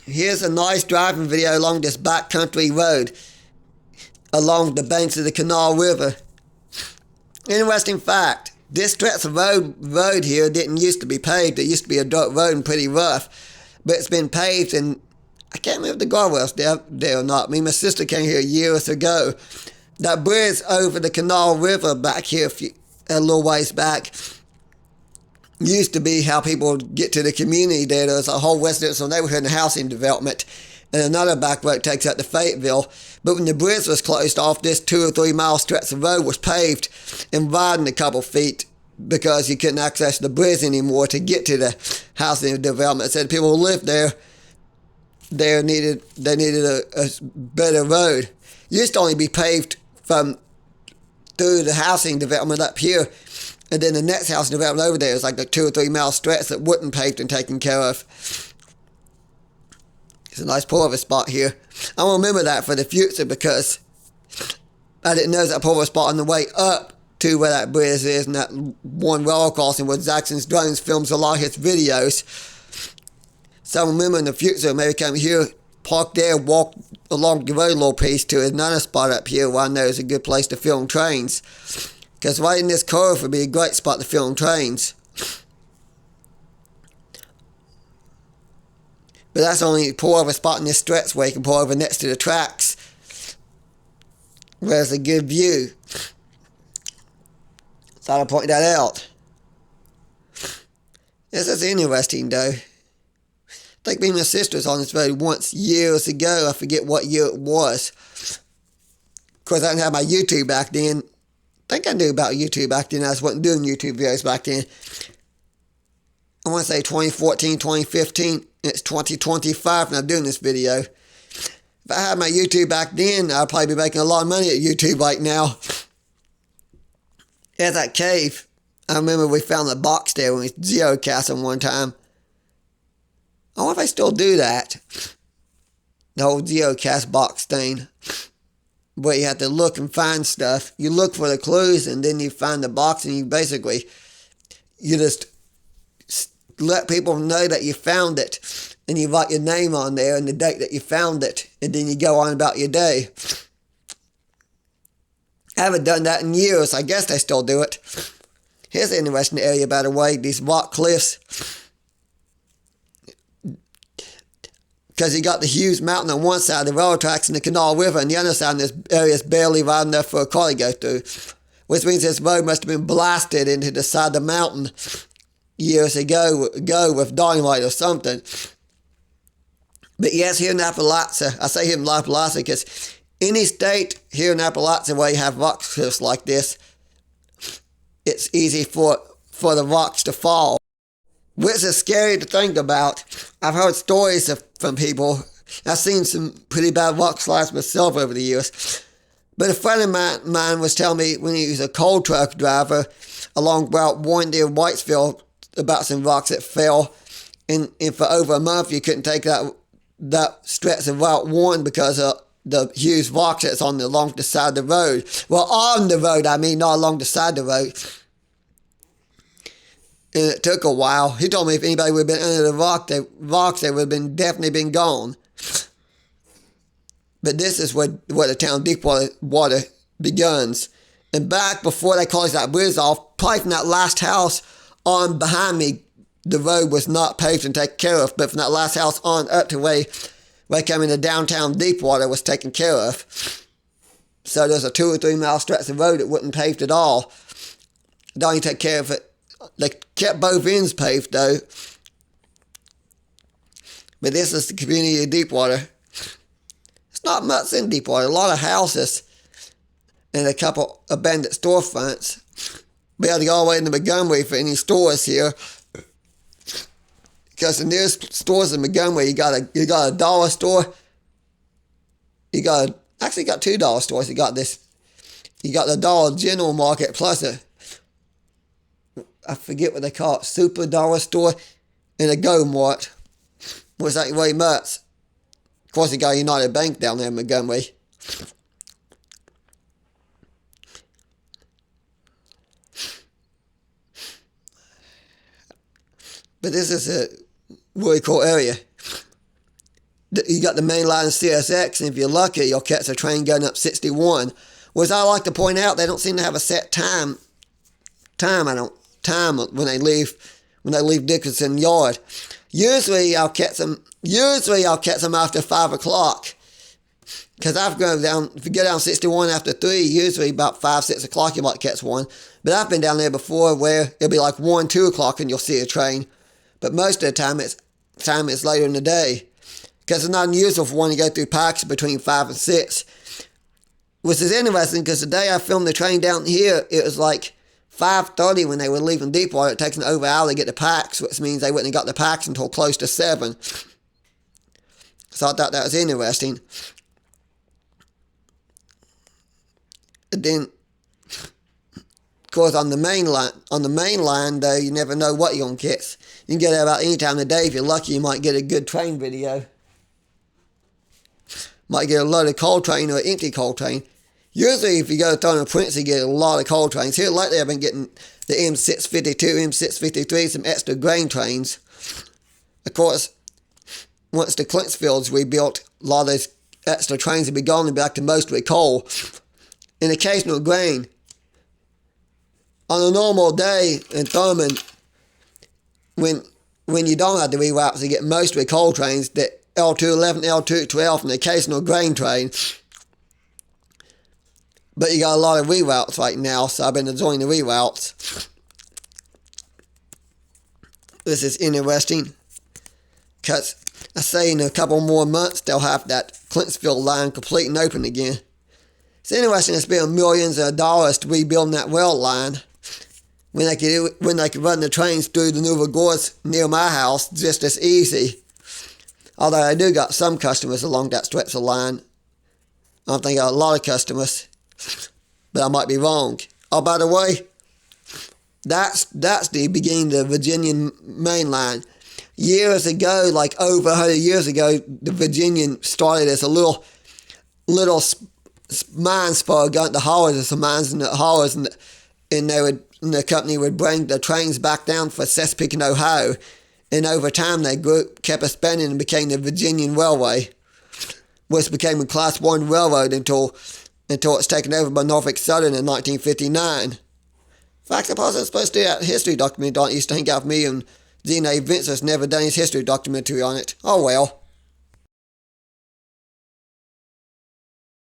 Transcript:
Here's a nice driving video along this backcountry road along the banks of the Kanawha River. Interesting fact, this stretch of road here didn't used to be paved. It used to be a dirt road and pretty rough. But it's been paved, and I can't remember if the guardrails there or not. My sister came here years ago. That bridge over the Kanawha River back here a little ways back used to be how people would get to the community there. There was a whole residential neighborhood and housing development, and another back road takes out to Fayetteville. But when the bridge was closed off, this 2 or 3 mile stretch of road was paved and widened a couple feet because you couldn't access the bridge anymore to get to the housing development. So the people who lived there, they needed a better road. It used to only be paved from through the housing development up here, and then the next housing development over there is like a 2 or 3 mile stretch that wasn't paved and taken care of. It's a nice pullover spot here. I will remember that for the future because I didn't know that pullover spot on the way up to where that bridge is, and that one railroad crossing where Jackson's Drones films a lot of his videos. So I remember in the future maybe come here, park there, walk along the road a little piece to another spot up here where I know is a good place to film trains. Because right in this curve would be a great spot to film trains. But that's only pull over spot in this stretch where you can pull over next to the tracks, where there's a good view. So I'll point that out. This is interesting though. I think me and my sister was on this road once years ago. I forget what year it was. Of course, I didn't have my YouTube back then. I think I knew about YouTube back then. I just wasn't doing YouTube videos back then. I want to say 2014, 2015. It's 2025 and I'm doing this video. If I had my YouTube back then, I'd probably be making a lot of money at YouTube right now. At that cave, I remember we found a box there when we geocached them one time. I wonder if I still do that. The whole geocache box thing. Where you have to look and find stuff. You look for the clues and then you find the box and you just let people know that you found it. And you write your name on there and the date that you found it. And then you go on about your day. I haven't done that in years. I guess they still do it. Here's an interesting area, by the way. These rock cliffs. Because you got the Hughes Mountain on one side, the railroad tracks, and the Kanawha River, and the other side, this area is barely wide enough for a car to go through. Which means this road must have been blasted into the side of the mountain years ago with dynamite or something. But yes, here in Appalachia, I say here in Appalachia because any state here in Appalachia where you have rock cliffs like this, it's easy for the rocks to fall. Which is scary to think about. I've heard stories from people. I've seen some pretty bad rock slides myself over the years. But a friend of mine was telling me when he was a coal truck driver along Route 1 near Whitesville about some rocks that fell. And for over a month you couldn't take that stretch of Route 1 because of the huge rocks that's along the side of the road. Well, on the road, I mean, not along the side of the road. And it took a while. He told me if anybody would have been under the rocks, they would have definitely been gone. But this is where the town Deepwater begins. And back before they closed that bridge off, probably from that last house on behind me, the road was not paved and taken care of. But from that last house on up to where coming to downtown Deepwater was taken care of. So there's a 2 or 3 mile stretch of road that wasn't paved at all. They only take care of it. They kept both ends paved though. But this is the community of Deepwater. It's not much in Deepwater. A lot of houses and a couple abandoned storefronts. We had to go all the way into Montgomery for any stores here. Because the nearest stores in Montgomery, you got a dollar store. You got $2 stores. You got the Dollar General Market plus I forget what they call it, Super Dollar Store and a Go Mart. Was ain't very much. Of course, you got a United Bank down there in Montgomery. But this is a really cool area. you got the main line of CSX, and if you're lucky, you'll catch a train going up 61. Whereas I like to point out, they don't seem to have a set time when they leave Dickinson Yard. Usually I'll catch them after 5 o'clock. Because I've gone down, if you go down 61 after 3, usually about 5, 6 o'clock you might catch one. But I've been down there before where it'll be like 1, 2 o'clock and you'll see a train. But most of the time it's later in the day. Because it's not unusual for one to go through parks between 5 and 6. Which is interesting because the day I filmed the train down here, it was like 5:30 when they were leaving Deepwater. It takes an over hour to get the packs, which means they wouldn't have got the packs until close to 7. So I thought that was interesting. And then, of course, on the main line though, you never know what you're gonna catch. You can get there about any time of the day. If you're lucky, you might get a good train video. Might get a loaded coal train or an empty coal train. Usually, if you go to Thornton Prince, you get a lot of coal trains. Here lately, I've been getting the M652, M653, some extra grain trains. Of course, once the Clinton Field's rebuilt, a lot of those extra trains will be gone and be back to mostly coal and occasional grain. On a normal day in Thurman, when you don't have the reroutes, you get mostly coal trains, the L211, L212, and the occasional grain train. But you got a lot of reroutes right now, so I've been enjoying the reroutes. This is interesting, because I say in a couple more months, they'll have that Clintonville line complete and open again. It's interesting to spend millions of dollars to rebuild that rail line when they could run the trains through the New Gorge near my house just as easy. Although I do got some customers along that stretch of line. I don't think I got a lot of customers, but I might be wrong. Oh, by the way, that's the beginning of the Virginian main line. Years ago, like over 100 years ago, the Virginian started as a little mine spur going to haulers, and some mines in the haulers, and the company would bring the trains back down for Chesapeake, Ohio. And over time, they kept expanding and became the Virginian Railway, which became a Class 1 railroad until it's taken over by Norfolk Southern in 1959. In fact, I was supposed to do that history documentary. Don't used to hang out with me, and DNA Vince has never done his history documentary on it. Oh well.